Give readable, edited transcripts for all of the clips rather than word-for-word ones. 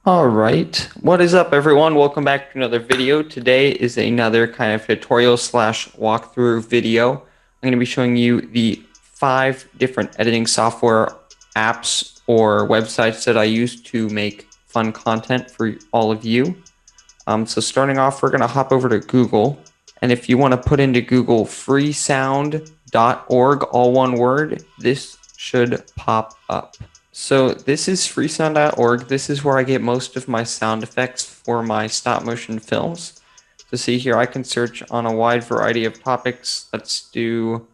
All right. What is up, everyone? Welcome back to another video. Today is another kind of tutorial slash walkthrough video. I'm going to be showing you the 5 different editing software apps or websites that I use to make fun content for all of you. So starting off, we're going to hop over to Google. And if you want to put into Google freesound.org, all one word, this should pop up. So this is freesound.org. This is where I get most of my sound effects for my stop motion films. So see here, I can search on a wide variety of topics. Let's do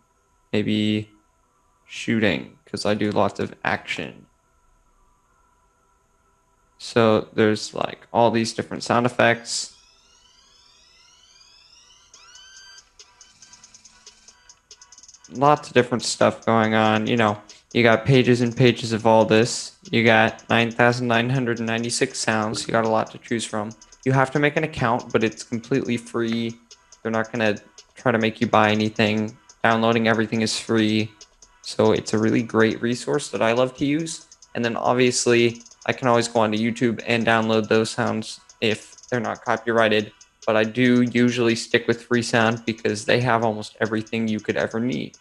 maybe shooting, because I do lots of action. So there's like all these different sound effects. Lots of different stuff going on. You got pages and pages of all this. You got 9,996 sounds. You got a lot to choose from. You have to make an account, but it's completely free. They're not going to try to make you buy anything. Downloading everything is free. So it's a really great resource that I love to use. And then obviously, I can always go onto YouTube and download those sounds if they're not copyrighted. But I do usually stick with Freesound because they have almost everything you could ever need.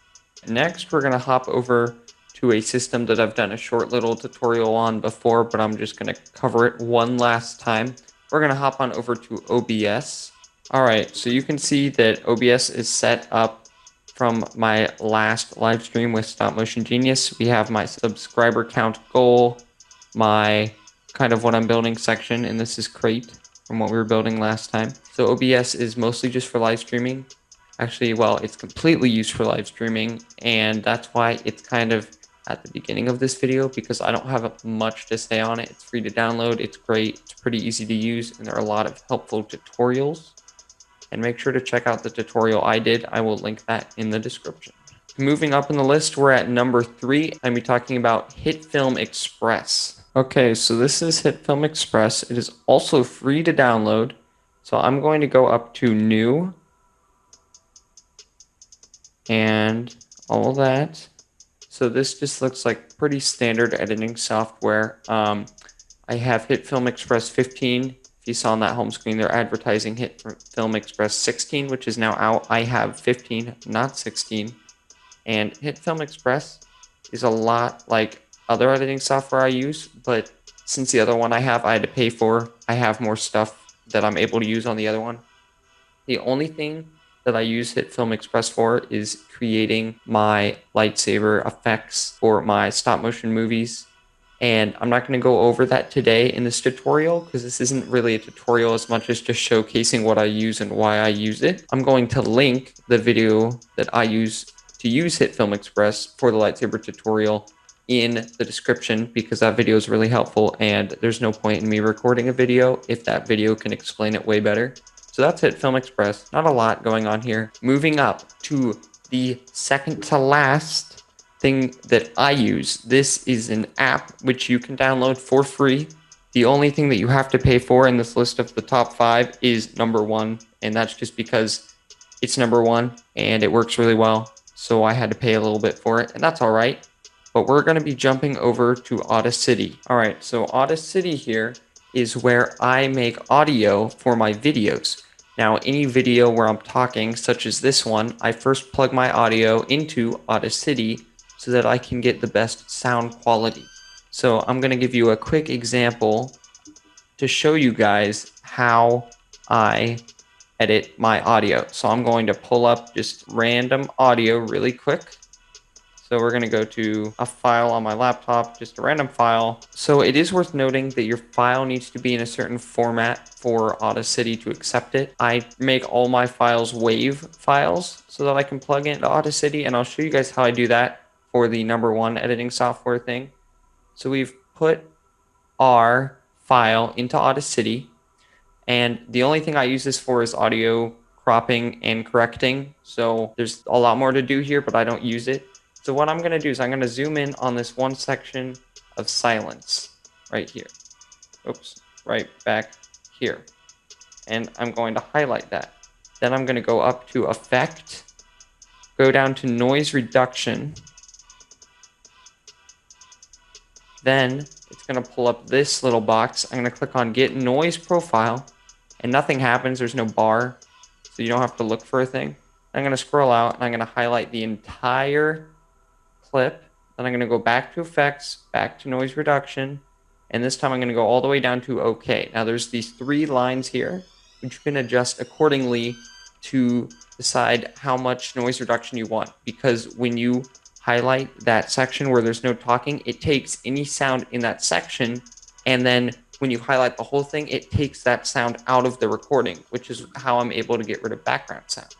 Next, we're going to hop over to a system that I've done a short little tutorial on before, but I'm just going to cover it one last time. We're going to hop on over to OBS. All right, so you can see that OBS is set up from my last live stream with Stop Motion Genius. We have my subscriber count goal, my kind of what I'm building section, and this is crate from what we were building last time. So OBS is mostly just for live streaming. Actually, well, it's completely used for live streaming, and that's why it's kind of at the beginning of this video, because I don't have much to say on it. It's free to download, it's great, it's pretty easy to use, and there are a lot of helpful tutorials. And make sure to check out the tutorial I did. I will link that in the description. Moving up in the list, we're at number 3. I'm be talking about HitFilm Express. Okay, so this is HitFilm Express. It is also free to download. So I'm going to go up to New and all that. So this just looks like pretty standard editing software. I have HitFilm Express 15. If you saw on that home screen, they're advertising HitFilm Express 16, which is now out. I have 15, not 16. And HitFilm Express is a lot like other editing software I use, but since the other one I had to pay for, I have more stuff that I'm able to use on the other one. The only thing that I use HitFilm Express for is creating my lightsaber effects for my stop motion movies. And I'm not going to go over that today in this tutorial because this isn't really a tutorial as much as just showcasing what I use and why I use it. I'm going to link the video that I use to use HitFilm Express for the lightsaber tutorial in the description because that video is really helpful and there's no point in me recording a video if that video can explain it way better. So that's HitFilm Express. Not a lot going on here. Moving up to the second to last thing that I use. This is an app which you can download for free. The only thing that you have to pay for in this list of the top 5 is number 1, and that's just because it's number 1 and it works really well. So I had to pay a little bit for it, and that's all right. But we're going to be jumping over to Audacity. All right, so Audacity here is where I make audio for my videos. Now, any video where I'm talking, such as this one, I first plug my audio into Audacity so that I can get the best sound quality. So I'm going to give you a quick example to show you guys how I edit my audio. So I'm going to pull up just random audio really quick. So we're going to go to a file on my laptop, just a random file. So it is worth noting that your file needs to be in a certain format for Audacity to accept it. I make all my files WAV files so that I can plug into Audacity, and I'll show you guys how I do that for the number 1 editing software thing. So we've put our file into Audacity, and the only thing I use this for is audio cropping and correcting. So there's a lot more to do here, but I don't use it. So what I'm going to do is I'm going to zoom in on this one section of silence right here. Oops, right back here. And I'm going to highlight that. Then I'm going to go up to Effect, go down to Noise Reduction. Then it's going to pull up this little box. I'm going to click on Get Noise Profile, and nothing happens. There's no bar, so you don't have to look for a thing. I'm going to scroll out, and I'm going to highlight the entire clip. Then I'm going to go back to Effects, back to Noise Reduction, and this time I'm going to go all the way down to OK. Now there's these 3 lines here, which you can adjust accordingly to decide how much noise reduction you want, because when you highlight that section where there's no talking, it takes any sound in that section, and then when you highlight the whole thing, it takes that sound out of the recording, which is how I'm able to get rid of background sound.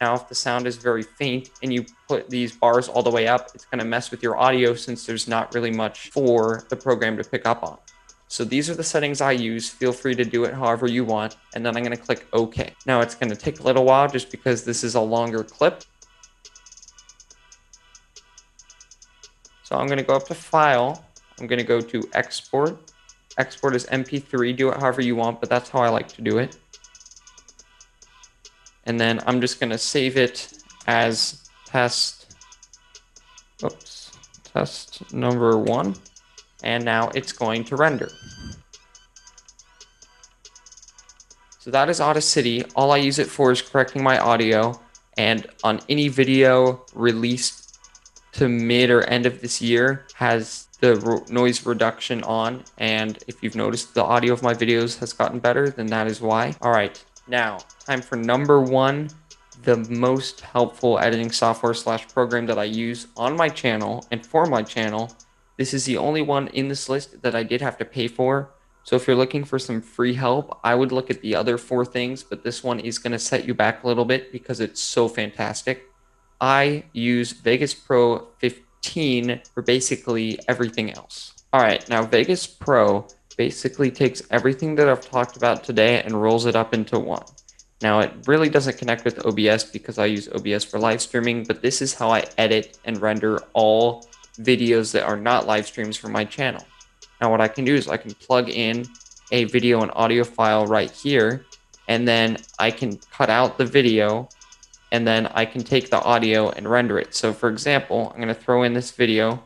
Now, if the sound is very faint and you put these bars all the way up, it's going to mess with your audio since there's not really much for the program to pick up on. So these are the settings I use. Feel free to do it however you want. And then I'm going to click OK. Now it's going to take a little while just because this is a longer clip. So I'm going to go up to File. I'm going to go to Export. Export is MP3. Do it however you want, but that's how I like to do it. And then I'm just going to save it as test number 1. And now it's going to render. So that is Audacity. All I use it for is correcting my audio. And on any video released to mid or end of this year has the noise reduction on. And if you've noticed the audio of my videos has gotten better, then that is why. All right. Now, time for number 1, the most helpful editing software / program that I use on my channel and for my channel. This is the only one in this list that I did have to pay for. So if you're looking for some free help, I would look at the other 4 things, but this one is going to set you back a little bit because it's so fantastic. I use Vegas Pro 15 for basically everything else. All right, now Vegas Pro basically takes everything that I've talked about today and rolls it up into one. Now, it really doesn't connect with OBS because I use OBS for live streaming, but this is how I edit and render all videos that are not live streams for my channel. Now, what I can do is I can plug in a video and audio file right here, and then I can cut out the video, and then I can take the audio and render it. So, for example, I'm going to throw in this video.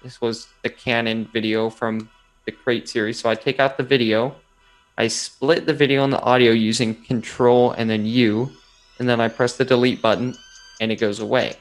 This was the Canon video from the Crate series. So I take out the video, I split the video and the audio using Control and then U, and then I press the delete button and it goes away.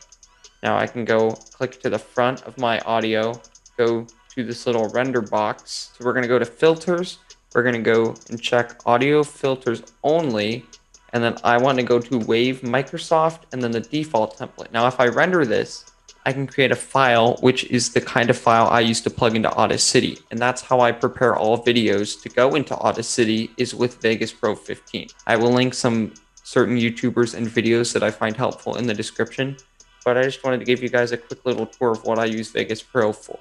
Now I can go click to the front of my audio, go to this little render box. So we're going to go to filters. We're going to go and check audio filters only. And then I want to go to Wave Microsoft and then the default template. Now if I render this, I can create a file, which is the kind of file I use to plug into Audacity. And that's how I prepare all videos to go into Audacity, is with Vegas Pro 15. I will link some certain YouTubers and videos that I find helpful in the description, but I just wanted to give you guys a quick little tour of what I use Vegas Pro for.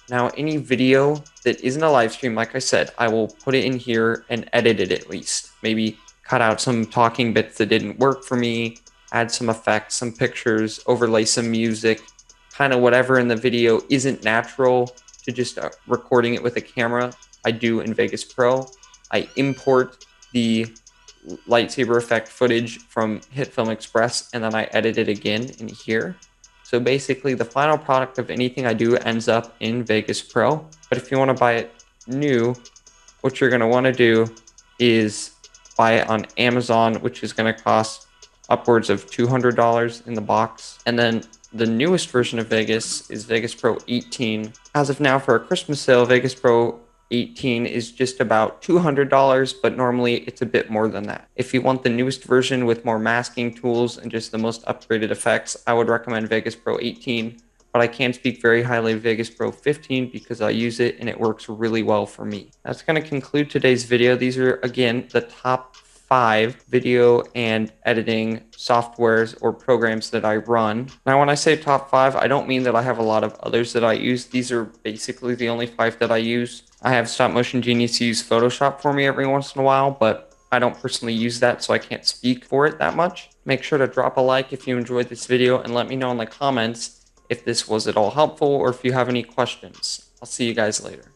Now, any video that isn't a live stream, like I said, I will put it in here and edit it at least. Maybe cut out some talking bits that didn't work for me, add some effects, some pictures, overlay some music, kind of whatever in the video isn't natural to just recording it with a camera, I do in Vegas Pro. I import the lightsaber effect footage from HitFilm Express, and then I edit it again in here. So basically, the final product of anything I do ends up in Vegas Pro. But if you want to buy it new, what you're going to want to do is buy it on Amazon, which is going to cost upwards of $200 in the box. And then the newest version of Vegas is Vegas Pro 18. As of now, for a Christmas sale, Vegas Pro 18 is just about $200, but normally it's a bit more than that. If you want the newest version with more masking tools and just the most upgraded effects, I would recommend Vegas Pro 18, but I can speak very highly of Vegas Pro 15 because I use it and it works really well for me. That's going to conclude today's video. These are, again, the top 5 video and editing softwares or programs that I run. Now, when I say top 5, I don't mean that I have a lot of others that I use. These are basically the only 5 that I use. I have Stop Motion Genius use Photoshop for me every once in a while, but I don't personally use that, so I can't speak for it that much. Make sure to drop a like if you enjoyed this video and let me know in the comments if this was at all helpful or if you have any questions. I'll see you guys later.